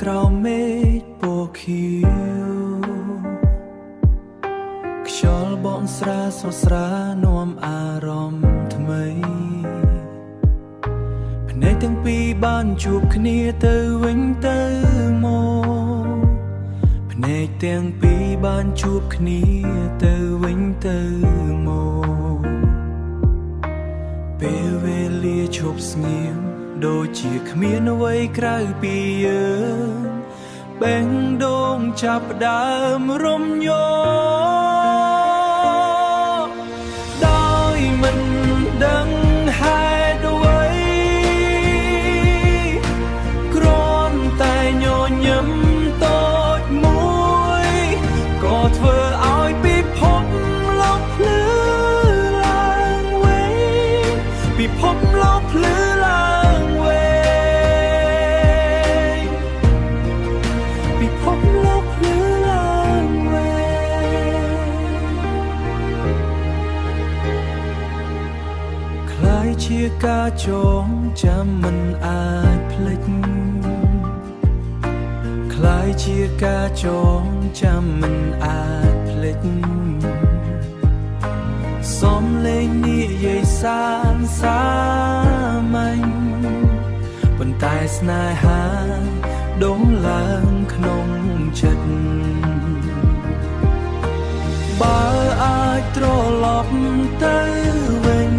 ក្រោមមេឃពណ៌ខៀវខ្យល់បក់ស្រាស្រស់ស្រានាំអារម្មណ៍ថ្មីភ្នែកទាំងពីរបានជួបគ្នាទៅវិញទៅមកភ្នែកទាំងពីរបានជួបគ្នាទៅវិញទៅមកពេលវេលាឈប់ស្ងៀមដូចជាគ្មានអ្វីក្រៅពីយើងបេះដូងចាប់ផ្ដើមរំញោដោយមិនដឹងហេតុអ្វីគ្រាន់តែញញឹមតូចមួយក៏ធ្វើឲ្យពិភពលោកភ្លឺឡើងវិញពិភពលោកភ្លឺឡើងជាការចងចាំមិនអាចភ្លេចคล้ายជាការចងចាំមិនអាចភ្លេចសំឡេងនិយាយសានសាមញ្ញប៉ុន្តែស្នេហាដុំឡើងក្នុងចិត្តបើអាចត្រឡប់ទៅវិញ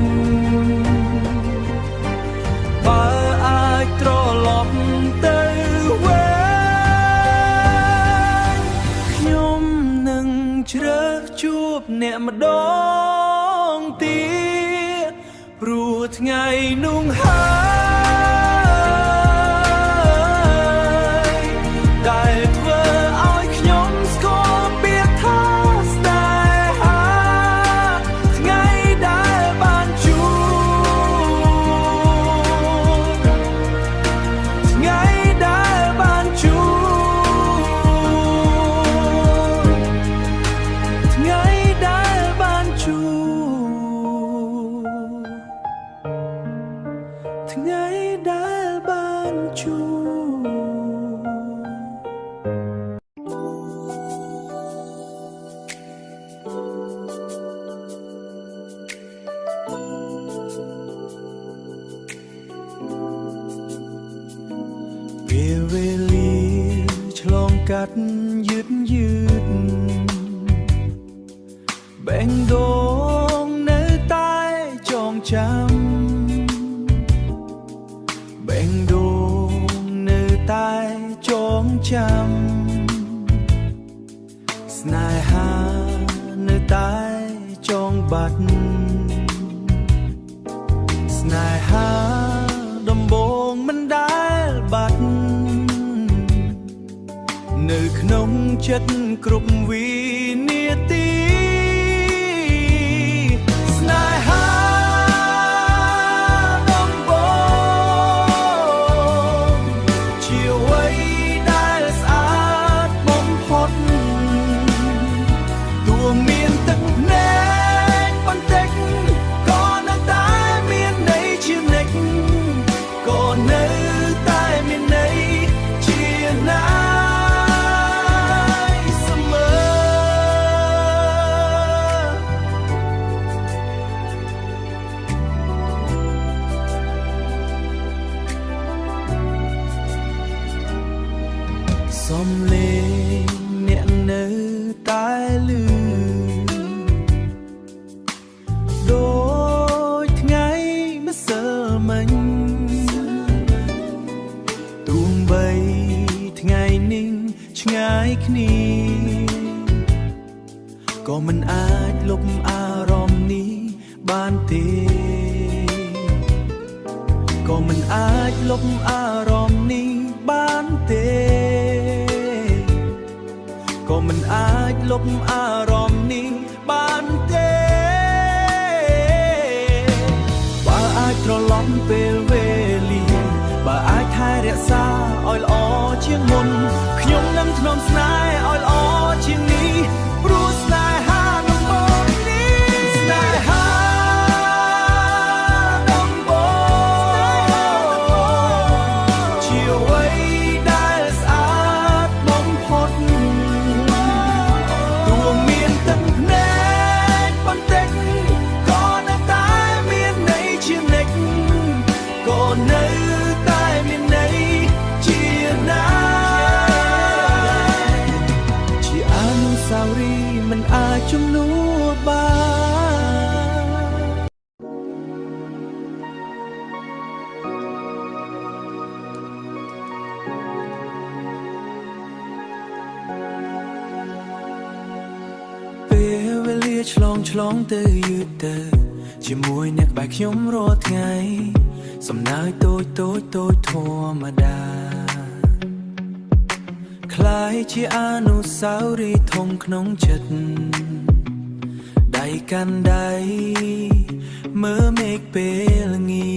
បើអាចត្រឡប់ទៅវិញខ្ញុំនឹងជ្រើសជួបអ្នកម្ដងទៀតព្រោះថ្ងៃនោះហើយដែលធ្វើឲ្យខ្ញុំស្គាល់ពាក្យថាស្នេហាថ្ងៃដែលបានជួបថ្ងៃដែលបានជួបថ្ងៃដែលបានជួបថ្ងៃដែលបានជួបពេលវេលាឆ្លងកាត់យឺតបេះដូងនៅតែចងចាំបេះដូងនៅតែចងចាំស្នេហានៅតែចងបាត់ស្នេហាដំបងមិនដែលបាត់នៅក្នុងចិត្តគ្រប់វិនាទីស្នេហាដំបងជាអ្វីដែលស្អាតបំផុតទោះមានទឹកភ្នែកបន្តិចក៏នៅតែមានន័យជានិច្ចក៏នៅតែមានន័យជាណាសំឡេងអ្នកនៅតែលឺដូចថ្ងៃម្សិលមិញទោះបីថ្ងៃនេះឆ្ងាយគ្នាក៏មិនអាចលុបអារម្មណ៍នេះបានទេក៏មិនអាចលុបអារម្មណ៍នេះបានទេក៏មិនអាចលុបអារម្មណ៍នេះបានទេបើអាចត្រឡប់ពេលវេលាបើអាចថែរក្សាឲ្យល្អជាងមុនខ្ញុំនឹងថ្នមស្នេហ៍ឲ្យល្អជាងនេះព្រោះស្នេហាដំបូងនេះស្នេហាដំបូងជាអ្វីដែលស្អា ជំនួសបានពេលវេលាឆ្លងទៅយឺតទៅជាមួយអ្នកក្បែរខ្ញុំរាល់ថ្ងៃសំណើចតូចធម្មតាคล้ายជាអនុស្សាវរីយ៍ធំក្នុងចិត្តដៃកាន់ដៃមើលមេឃពេលល្ងា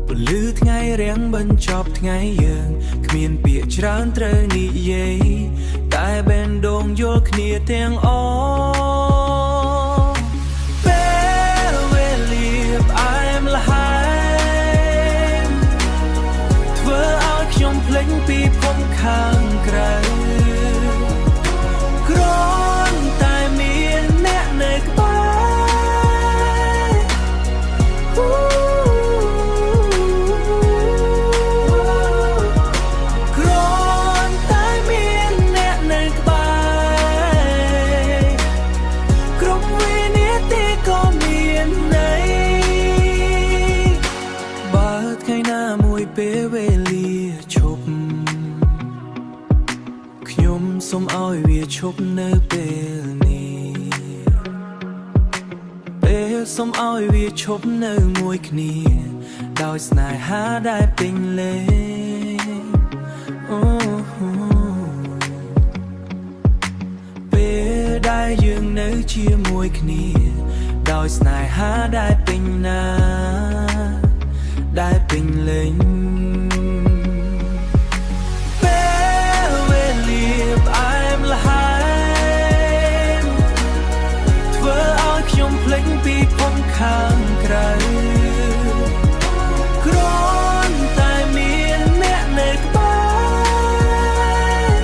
ពលឺថ្ងៃរាំងបញ្ចប់ថ្ងៃយើងគ្មានពាក្យច្រើនត្រូវនិយាយតែបេះដូងយល់គ្នាទាំងអស់ពេលវេលាផ្អែមល្ហែមធ្វើឲ្យខ្ញុំភ្លេចពីភពខាងក្រៅគ្រាន់តែមានអ្នកនៅក្បែរគ្រាន់តែមានអ្នកនៅក្បែរគ្រប់វិនាទីក៏មានន័យបើថ្ងៃណាមួយពេលវេលាឈប់ខ្ញុំសូមឲ្យវាឈប់នៅពេលនេះពេលសូមឲ្យវាឈប់នៅមួយគ្នាដោយស្នេហាដែលពេញលេញអូពេលដែលយើងនៅជាមួយគ្នាដោយស្នេហាដែលពេញណាដែលពេញលេញពេលវេលាផ្អែមល្ហែមធ្វើឲ្យខ្ញុំភ្លេចពីភពខាងក្រៅគ្រាន់តែមានអ្នកនៅក្បែរ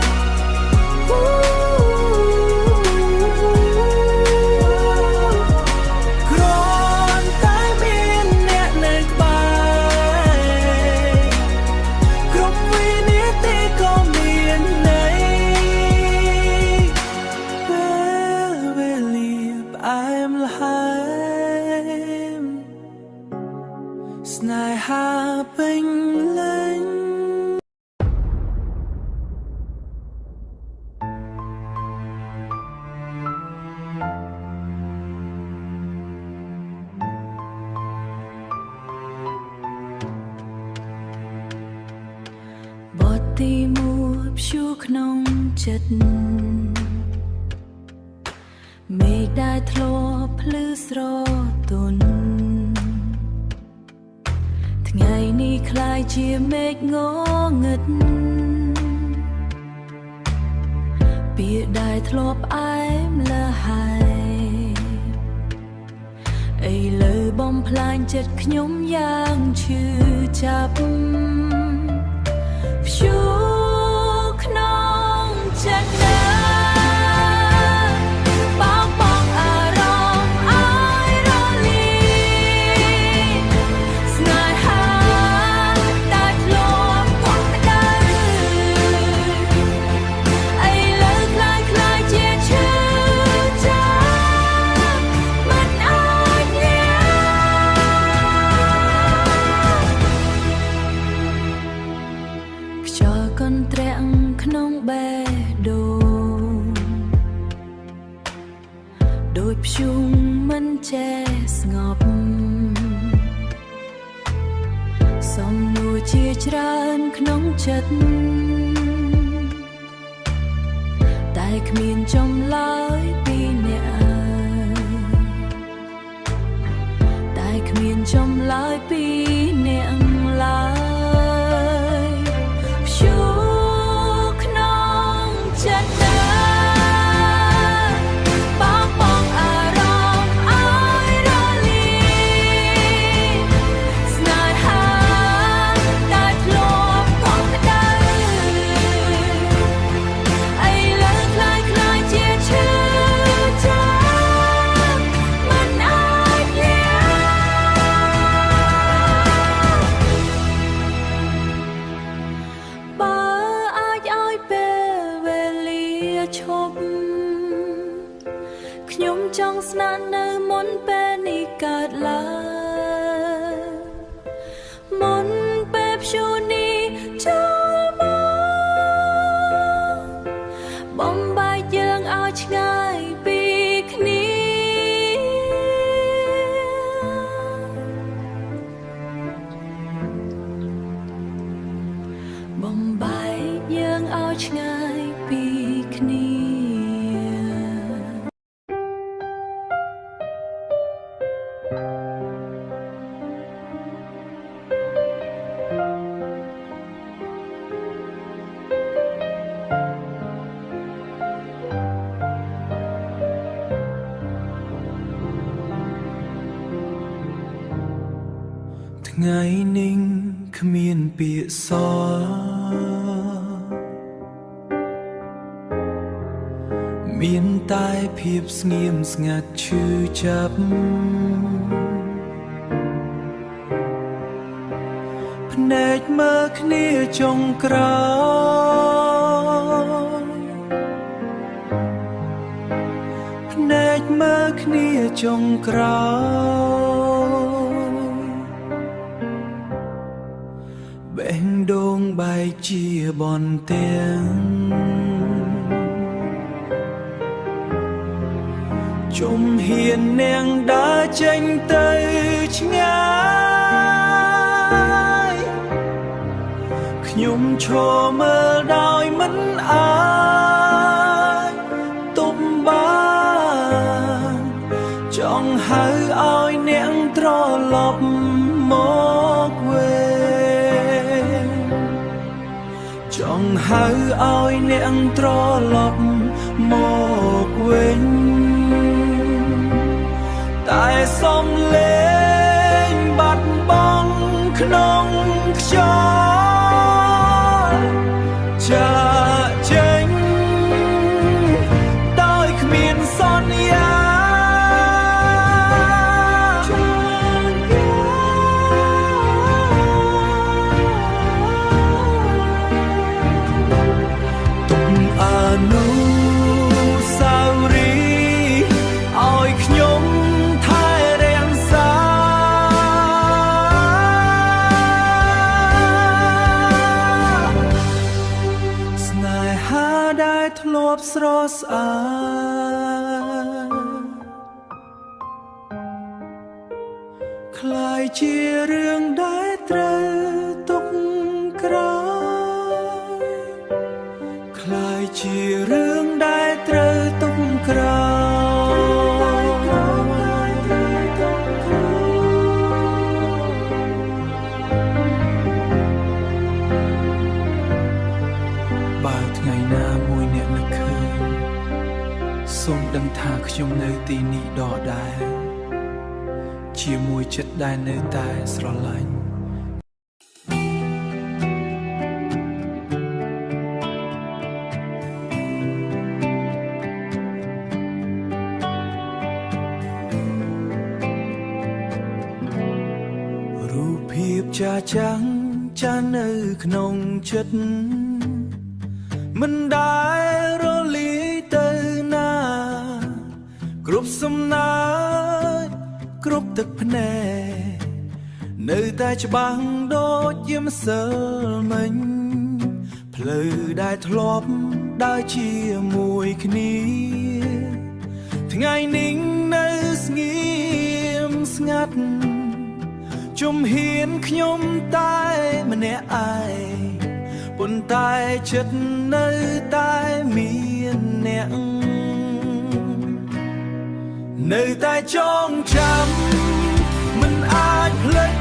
គ្រាន់តែមានអ្នកនៅក្បែរគ្រប់វិនាទីក៏មានន័យពេលវេលាផ្អែមល្ហែមស្នេហាពេញលេញបទទីមួយព្យួរក្នុងចិត្តមេឃដែលធ្លាប់ភ្លឺស្រទន់ថ្ងៃនេះคล้ายជាមេឃងងឹតពាក្យដែលធ្លាប់ផ្អែមល្ហែមឥឡូវបំផ្លាញចិត្តខ្ញុំយ៉ាងឈឺចាប់ព្យួរក្នុងចិត្តណាបោកបង់អារម្មណ៍ឲ្យរលាយស្នេហាដែលធ្លាប់កក់ក្ដៅឥឡូវคล้ายជាឈឺចាប់មិនអាចលះខ្យល់កន្ទ្រាក់ក្នុងបេះដូងដូចព្យុងមិនចេះស្ងប់សំណួរជាច្រើនក្នុងចិត្តតែគ្មានចម្លើយពីអ្នកតែគ្មានចម្លើយពីអ្នកឡើយព្យួរក្នុងចិត្តណាបោកបង់អារម្មណ៍ឲ្យរលាយស្នេហាដែលធ្លាប់កក់ក្ដៅឥឡូវคล้ายជាឈឺចាប់មិនអាចលះ ចង់ស្នានៅមុនពេលនេះកើតឡើងមុនពេលព្យុះនេះចូលមកបំបាយយើងឲ្យឆ្ងាយពីគ្នាបំបាយយើងឲ្យឆ្ងាយពីគ្នាថ្ងៃនេះគ្មានពាក្យសរមានតែភាពស្ងៀមស្ងាត់ឈឺចាប់ភ្នែកមើលគ្នាចុងក្រោយភ្នែកមើលគ្នាចុងក្រោយបេះដូងបែកជាបន្ទាំងជុំហ៊ាននាងដើរចេញទៅឆ្ងាយខ្ញុំឈរមើលដោយមិនអាចទប់បានចង់ហៅឲ្យនាងត្រឡប់មកវិញចង់ហៅឲ្យនាងត្រឡប់មកវិញតែសំលេងបាត់បង់ក្នុងខ្យល់ចាក់ចេញដោយគ្មានសន្យាទុកអនុស្សាវរីយ៍ឲ្យខ្ញុំធ្លាប់ស្រស់ស្អាតคล้ายជារឿងដែលត្រូវទុកក្រោយคล้ายជារឿងដែលត្រូវទុកក្រោយបើថ្ងៃណាមួយអ្នកនឹកឃើញសូមដឹងថាខ្ញុំនៅទីនេះដដែលជាមួយចិត្តដែលនៅតែស្រឡាញ់រូបភាពចាស់ចាំងចាស់នៅក្នុងចិត្តមិនដែលរលាយទៅណាគ្រប់សំណើចគ្រប់ទឹកភ្នែកនៅតែច្បាស់ដូចជាម្សិលមិញផ្លូវដែលធ្លាប់ដើរជាមួយគ្នាថ្ងៃនេះនៅស្ងៀមស្ងាត់ជំហានខ្ញុំតែម្នាក់ឯងប៉ុន្តែចិត្តនៅតែមានអ្នកនៅតែចងចាំមិនអាចភ្លេច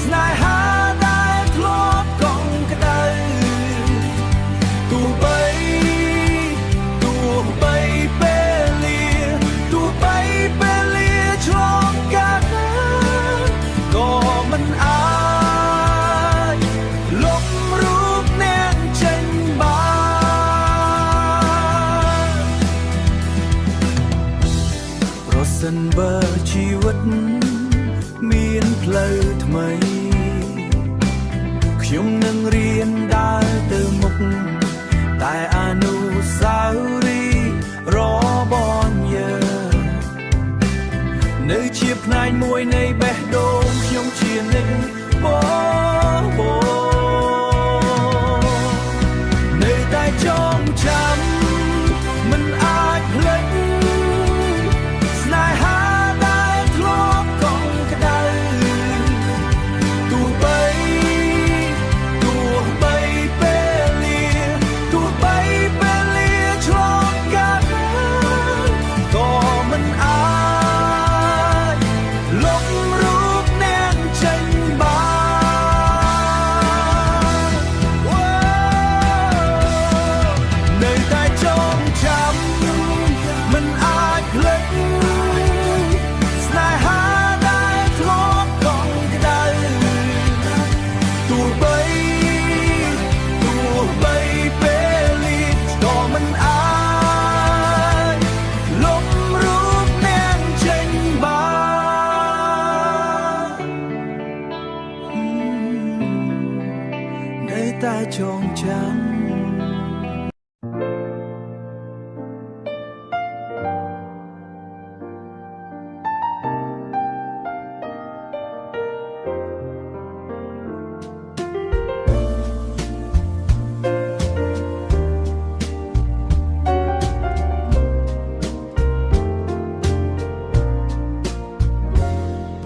ស្នេហាដែលធ្លាប់កង់ក្ដៅទោះបីពេលលាទោះបីពេលលាឆ្លងកាត់ក៏មិនអាចលុបរូបអ្នកចេញបានប្រសិនបើជីវិតមានផ្លូវថ្មីខ្ញុំនឹងរៀនដើរទៅមុខតែអនុស្សាវរីយ៍របស់យើង ងចាំ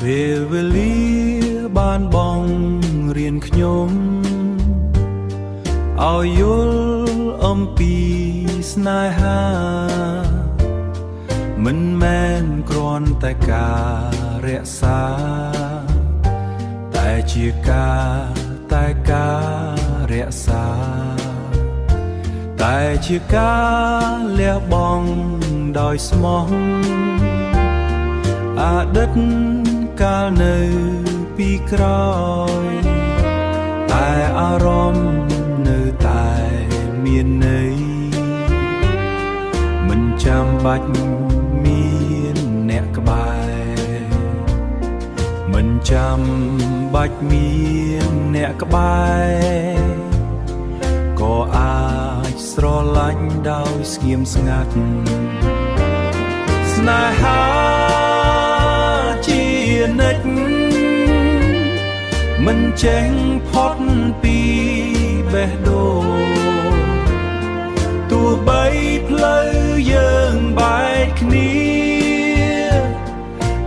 ពេលវេលាបានបងរៀនខ្ញុំឲ្យយល់អំពីស្នេហា មិនមែនគ្រាន់តែការរក្សា តែជាការរក្សា តែជាការលះបង់ដោយស្មោះអតីតកាលនៅពីក្រោយតែអារម្មណ៍នៅតែមានន័យមិនចាំបាច់មានអ្នកក្បែរមិនចាំបាច់មានអ្នកក្បែរក៏អាចស្រឡាញ់ដោយស្ងៀមស្ងាត់ស្នេហាជានិច្ចមិនចេញផុតពីបេះដូងទោះបីផ្លូវយើងបែកគ្នា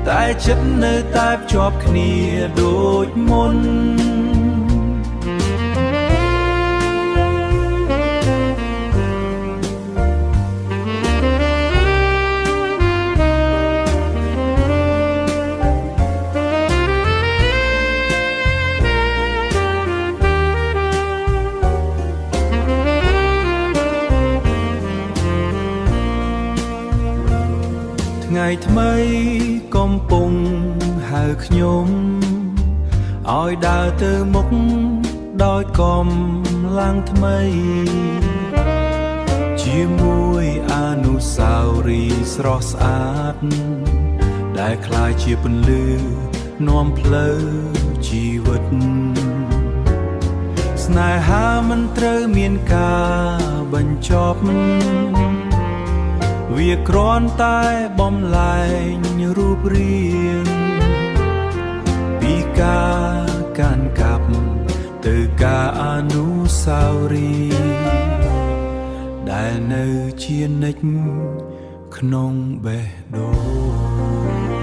តែចិត្តនៅតែភ្ជាប់គ្នាដូចមុនថ្ងៃថ្មីកំពុងហៅខ្ញុំឲ្យដើរទៅមុខដោយកំលាំងថ្មីជាមួយអនុស្សាវរីយ៍ស្រស់ស្អាតដែលคล้ายជាពន្លឺនាំផ្លូវជីវិតស្នេហាមិនត្រូវមានការបញ្ចប់វាគ្រាន់តែបំលែងរូបរាងពីការកាន់កាប់ទៅការអនុស្សាវរីយ៍ដែលនៅជានិច្ចក្នុងបេះដូង